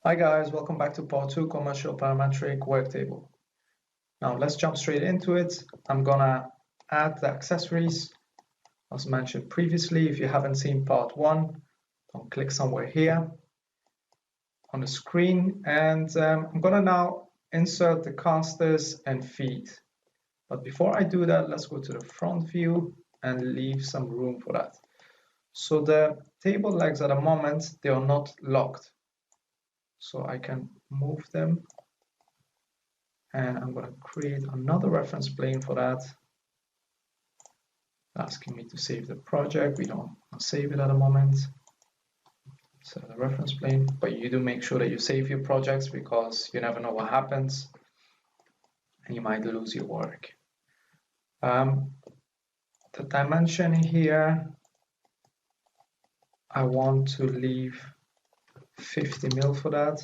Hi guys, welcome back to part 2 commercial parametric work table. Now let's jump straight into it. I'm gonna add the accessories as mentioned previously. If you haven't seen part 1, don't click somewhere here on the screen, and I'm gonna now insert the castors and feet. But before I do that, let's go to the front view and leave some room for that. So the table legs at the moment, they are not locked. So I can move them, and I'm going to create another reference plane for that. Asking me to save the project. We don't save it at the moment. So the reference plane, but you do make sure that you save your projects because you never know what happens and you might lose your work. The dimension here, I want to leave 50 mil for that,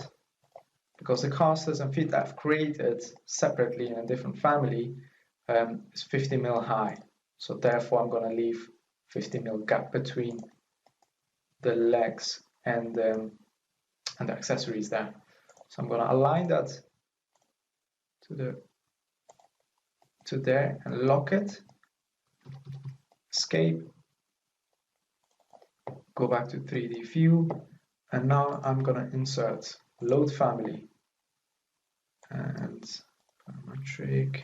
because the castors and feet that I've created separately in a different family is 50 mil high. So therefore I'm going to leave 50 mil gap between the legs and the accessories there. So I'm going to align that to there and lock it. Escape. Go back to 3D view, and now I'm going to insert load family and parametric.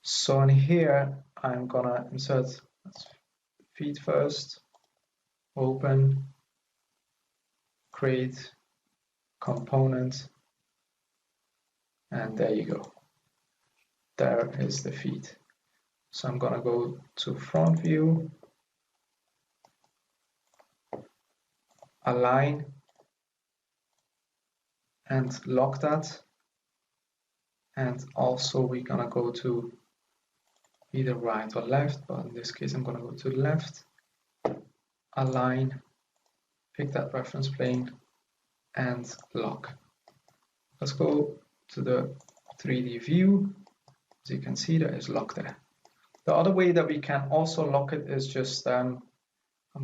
So in here I'm going to insert feet first, open, create component, and there you go. There is the feet. So I'm going to go to front view, align, and lock that. And also we're going to go to either right or left, but in this case I'm going to go to the left, align, pick that reference plane, and lock. Let's go to the 3D view. As you can see, there is lock there. The other way that we can also lock it is just, I'm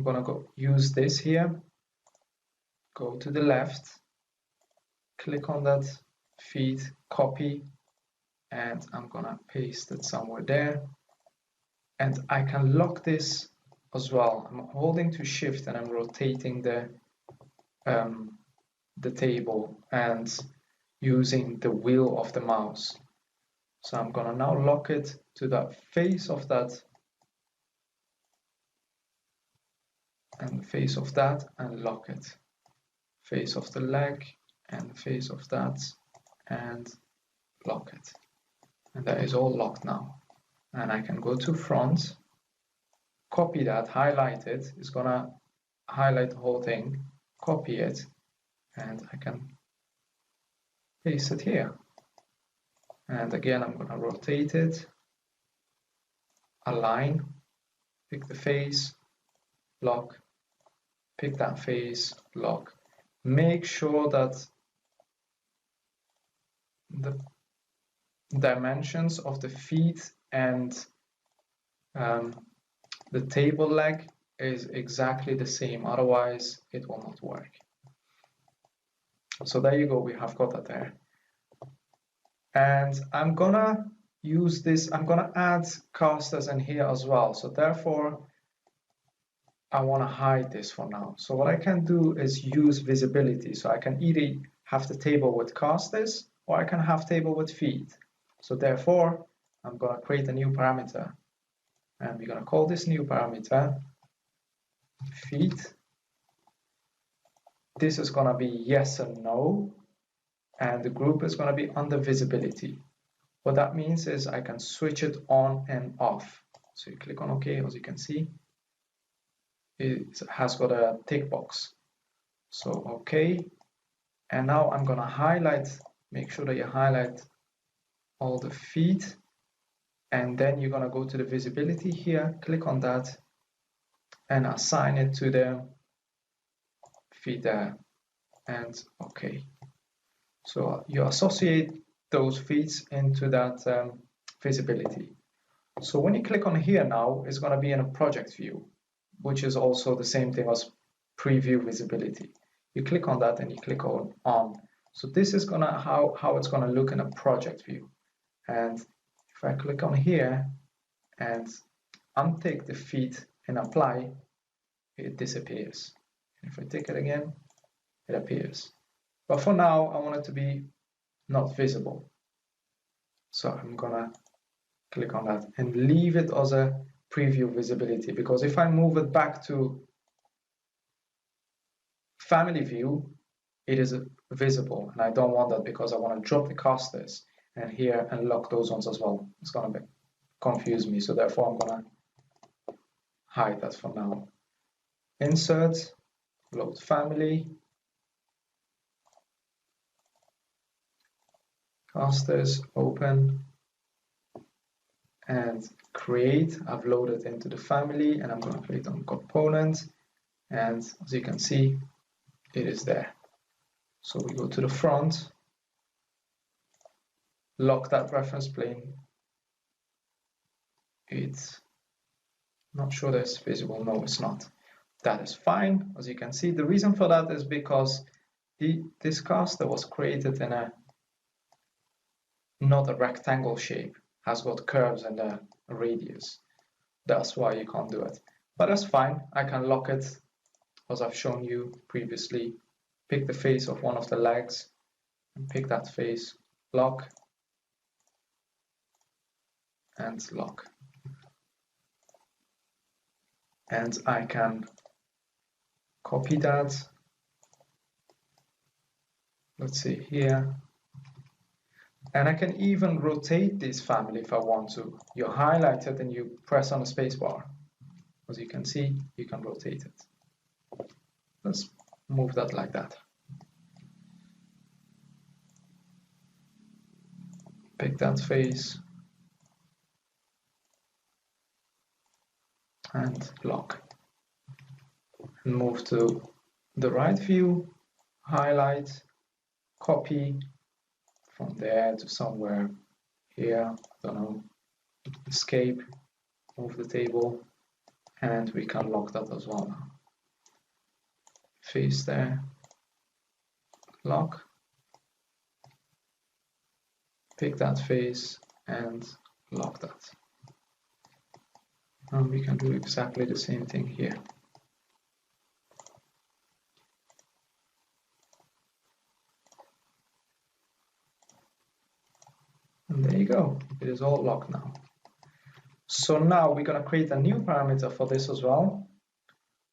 going to go use this here, go to the left, click on that feed, copy, and I'm going to paste it somewhere there. And I can lock this as well. I'm holding to shift and I'm rotating the table and using the wheel of the mouse. So I'm going to now lock it to that face of that and face of that, and lock it. Face of the leg and face of that, and lock it. And that is all locked now. And I can go to front, copy that, highlight it. It's going to highlight the whole thing, copy it, and I can paste it here. And again, I'm going to rotate it, align, pick the face, lock, pick that face, lock. Make sure that the dimensions of the feet and the table leg is exactly the same, otherwise it will not work. So there you go, we have got that there. And I'm gonna use this, I'm gonna add castors in here as well. So therefore, I wanna hide this for now. So what I can do is use visibility. So I can either have the table with castors or I can have table with feet. So therefore, I'm gonna create a new parameter. And we're gonna call this new parameter feet. This is gonna be yes and no. And the group is going to be under visibility. What that means is I can switch it on and off. So you click on OK, as you can see, it has got a tick box. So OK, and now I'm going to highlight, make sure that you highlight all the feet, and then you're going to go to the visibility here, click on that, and assign it to the feet there, and OK. So you associate those feeds into that visibility. So when you click on here now, it's going to be in a project view, which is also the same thing as preview visibility. You click on that and you click on. So this is gonna how it's gonna look in a project view. And if I click on here and untick the feet and apply, it disappears. If I tick it again, it appears. But for now, I want it to be not visible. So I'm gonna click on that and leave it as a preview visibility, because if I move it back to family view, it is visible, and I don't want that because I want to drop the castors and here and lock those ones as well. It's gonna confuse me, so therefore I'm gonna hide that for now. Insert, load family, castors, open, and create. I've loaded into the family, and I'm going to create on component, and as you can see, it is there. So we go to the front, lock that reference plane. It's not sure that's visible. No, it's not. That is fine. As you can see, the reason for that is because this castor was created in a not a rectangle shape, has got curves and a radius. That's why you can't do it. But that's fine. I can lock it as I've shown you previously. Pick the face of one of the legs and pick that face, lock, and lock. And I can copy that. Let's see here. And I can even rotate this family if I want to. You highlight it and you press on the spacebar. As you can see, you can rotate it. Let's move that like that. Pick that face and lock. And move to the right view, highlight, copy from there to somewhere here, don't know, escape, move the table, and we can lock that as well now. Face there, lock, pick that face and lock that. And we can do exactly the same thing here. And there you go, it is all locked now. So now we're going to create a new parameter for this as well.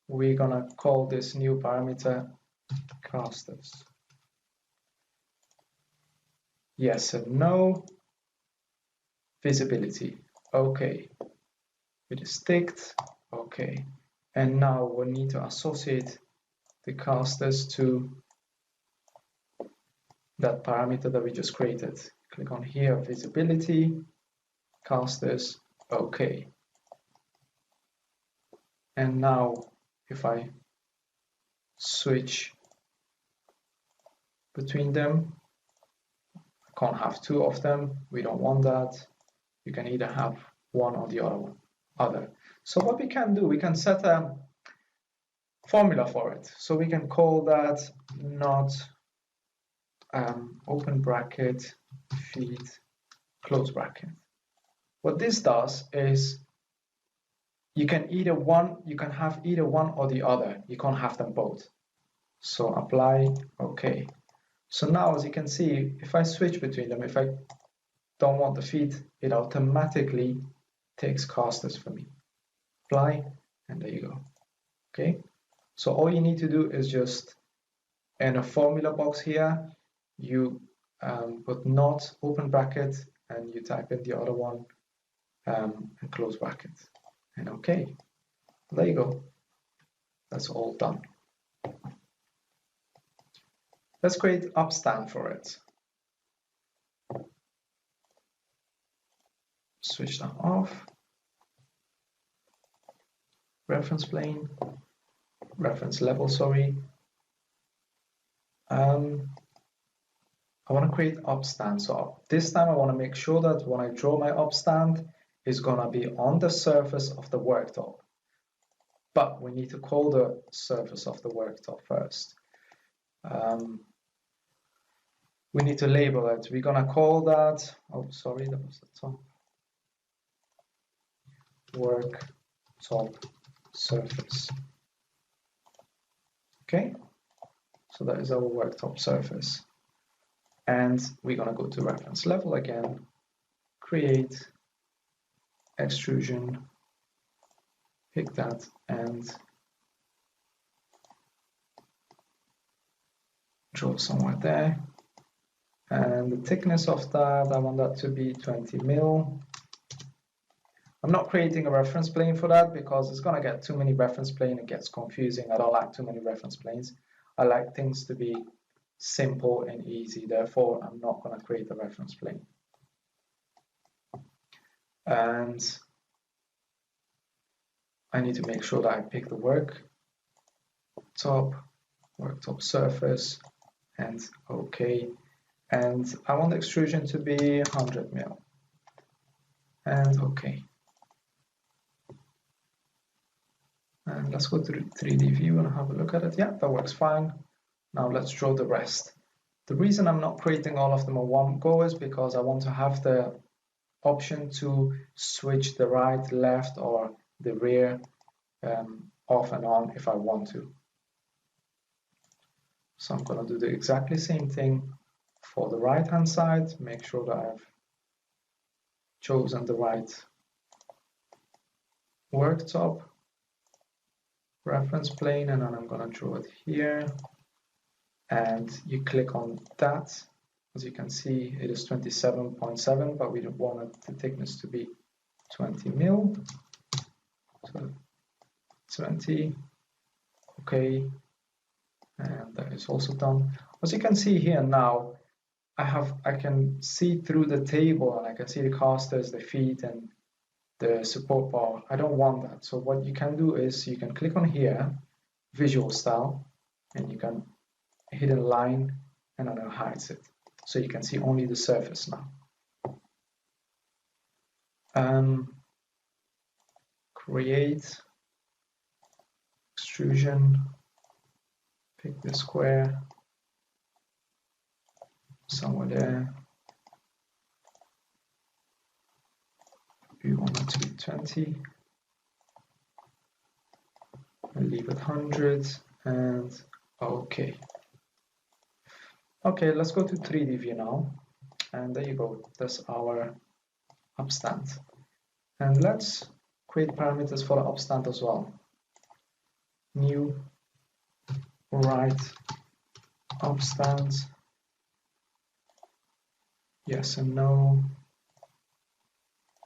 We're going to call this new parameter castors. Yes and no. Visibility, okay. It is ticked, okay. And now we need to associate the castors to that parameter that we just created. Click on here, visibility, castors, okay. And now if I switch between them, I can't have two of them, we don't want that. You can either have one or the other. So what we can do, we can set a formula for it. So we can call that not open bracket feed close bracket. What this does is you can have either one or the other. You can't have them both. So apply, okay. So now as you can see, if I switch between them, if I don't want the feed, it automatically takes castors for me. Apply, and there you go. Okay. So all you need to do is just in a formula box here, you put not open bracket and you type in the other one and close bracket. And okay, there you go. That's all done. Let's create Upstand for it. Switch that off. Reference plane, reference level, sorry. I want to create Upstand. So this time I want to make sure that when I draw my Upstand, it's going to be on the surface of the worktop. But we need to call the surface of the worktop first. we need to label it. We're gonna call that, oh sorry, that was the top, worktop surface. Okay, so that is our worktop surface. And we're gonna go to reference level again, create, extrusion, pick that, and draw somewhere there. And the thickness of that, I want that to be 20 mil. I'm not creating a reference plane for that because it's gonna get too many reference plane, it gets confusing. I don't like too many reference planes. I like things to be simple and easy, therefore I'm not gonna create a reference plane. And I need to make sure that I pick the worktop surface, and okay. And I want the extrusion to be 100 mil. And okay. And let's go to the 3D view and have a look at it. Yeah, that works fine. Now let's draw the rest. The reason I'm not creating all of them in one go is because I want to have the option to switch the right, left, or the rear off and on if I want to. So I'm going to do the exactly same thing for the right hand side. Make sure that I've chosen the right worktop reference plane, and then I'm going to draw it here. And you click on that. As you can see, it is 27.7, but we don't want the thickness to be 20 mil. So 20, okay, and that is also done. As you can see here now, I can see through the table, and I can see the casters, the feet, and the support bar. I don't want that. So what you can do is you can click on here, visual style, and you can hit a line, and then it hides it. So you can see only the surface now. Create, extrusion, pick the square, somewhere there. We want it to be 20. I'll leave it 100, and okay. Okay, let's go to 3D view now. And there you go, that's our upstand. And let's create parameters for the upstand as well. New, right, upstand, yes and no,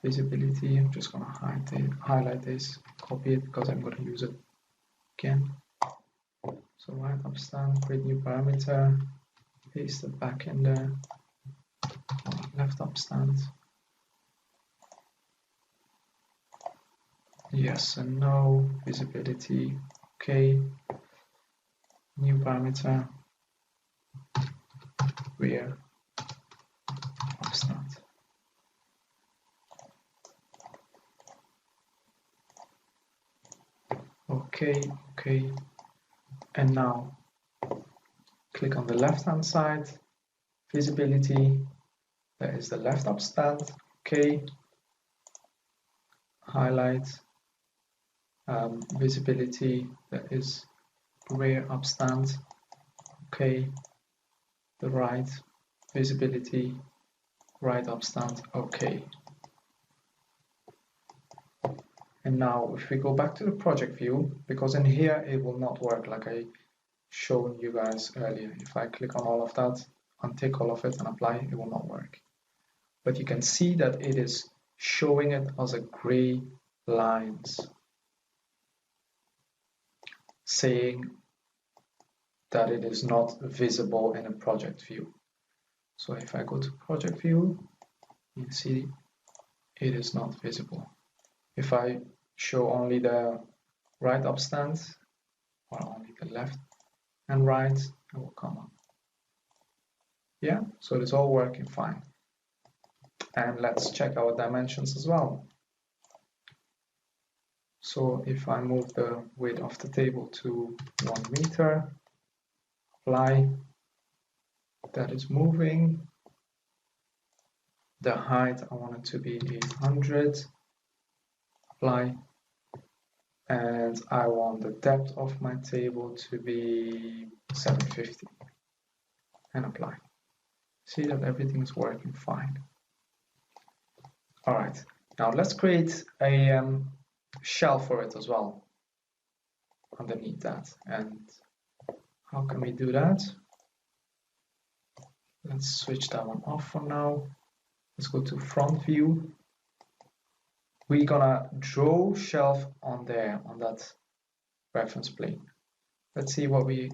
visibility. I'm just going to highlight this, copy it because I'm going to use it again. So right upstand, create new parameter, paste it back in there, left upstand, yes and no, visibility, okay, new parameter, rear upstand. Okay, okay, and now click on the left hand side, visibility, that is the left upstand, okay, highlight, visibility, that is rear upstand, okay, the right, visibility, right upstand, okay. And now if we go back to the project view, because in here it will not work like I showed you guys earlier. If I click on all of that, untick all of it and apply, it will not work. But you can see that it is showing it as a gray lines, saying that it is not visible in a project view. So if I go to project view, you see it is not visible. If I show only the right upstand or only the left and right, it will come up. Yeah, so it's all working fine. And let's check our dimensions as well. So if I move the width of the table to 1 meter, apply. That is moving. The height, I want it to be 100, apply. And I want the depth of my table to be 750 and apply. See that everything is working fine. All right, now let's create a shelf for it as well underneath that. And how can we do that? Let's switch that one off for now. Let's go to front view. We're gonna draw shelf on there, on that reference plane. Let's see what we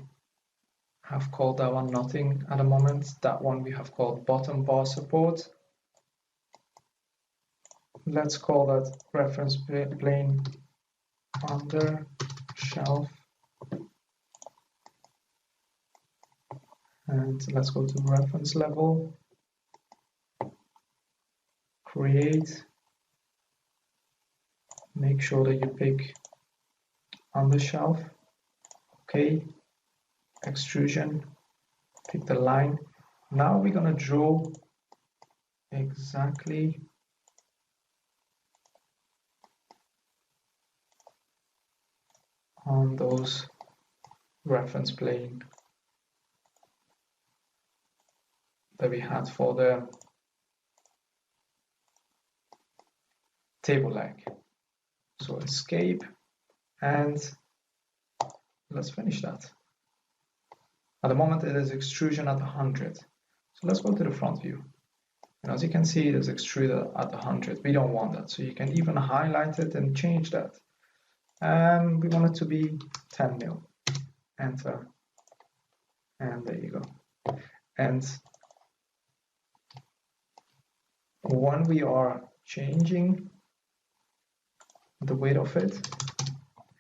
have called that one. Nothing at the moment. That one we have called bottom bar support. Let's call that reference plane under shelf. And let's go to reference level. Create. Make sure that you pick under shelf. Okay. Extrusion. Pick the line. Now we're gonna draw exactly on those reference plane that we had for the table leg. So escape and let's finish that. At the moment it is extrusion at 100. So let's go to the front view. And as you can see, it is extruded at 100. We don't want that. So you can even highlight it and change that. And we want it to be 10 mil. Enter. And there you go. And when we are changing the weight of it,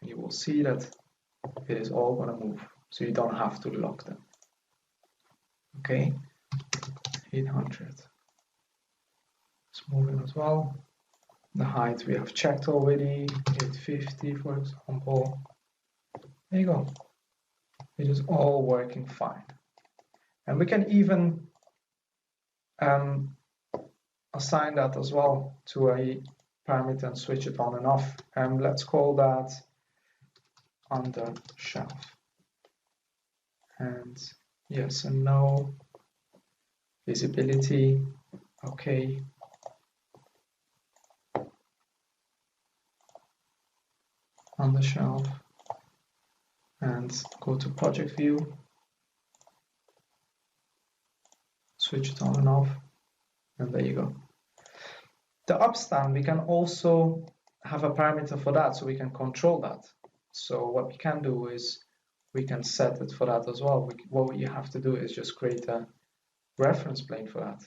you will see that it is all going to move. So you don't have to lock them. Okay, 800. It's moving as well. The height we have checked already, 850 for example. There you go. It is all working fine. And we can even assign that as well to a parameter and switch it on and off. And let's call that under shelf. And yes and no. Visibility, okay. On the shelf. And go to project view. Switch it on and off. And there you go. The upstand, we can also have a parameter for that, so we can control that. So what we can do is we can set it for that as well. What you have to do is just create a reference plane for that.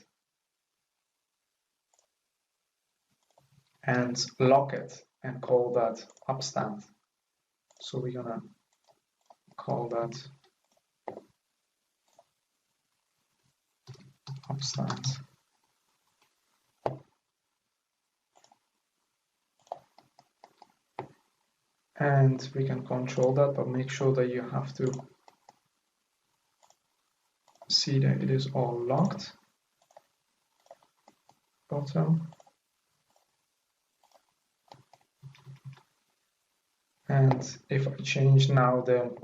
And lock it and call that upstand. So we're gonna call that upstand. And we can control that, but make sure that you have to see that it is all locked. Bottom. And if I change now the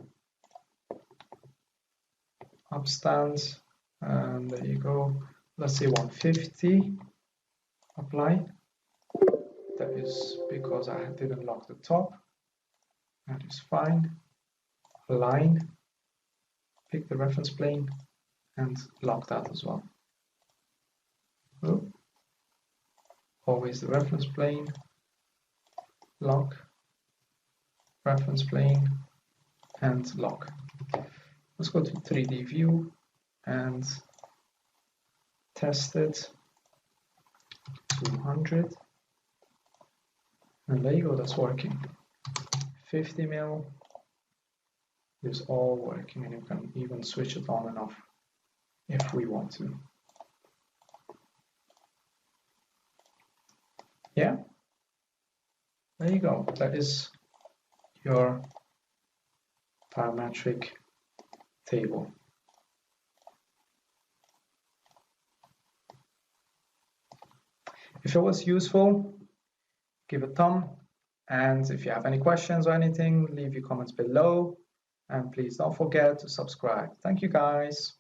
upstand, and there you go, let's say 150, apply. That is because I didn't lock the top. That is fine. Align, pick the reference plane, and lock that as well. Oh. Always the reference plane, lock, reference plane, and lock. Let's go to 3D view and test it. 200. And there you go, that's working. 50 mil is all working, and you can even switch it on and off if we want to. Yeah, there you go. That is your parametric table. If it was useful, give a thumb, and if you have any questions or anything, leave your comments below, and please don't forget to subscribe. Thank you guys.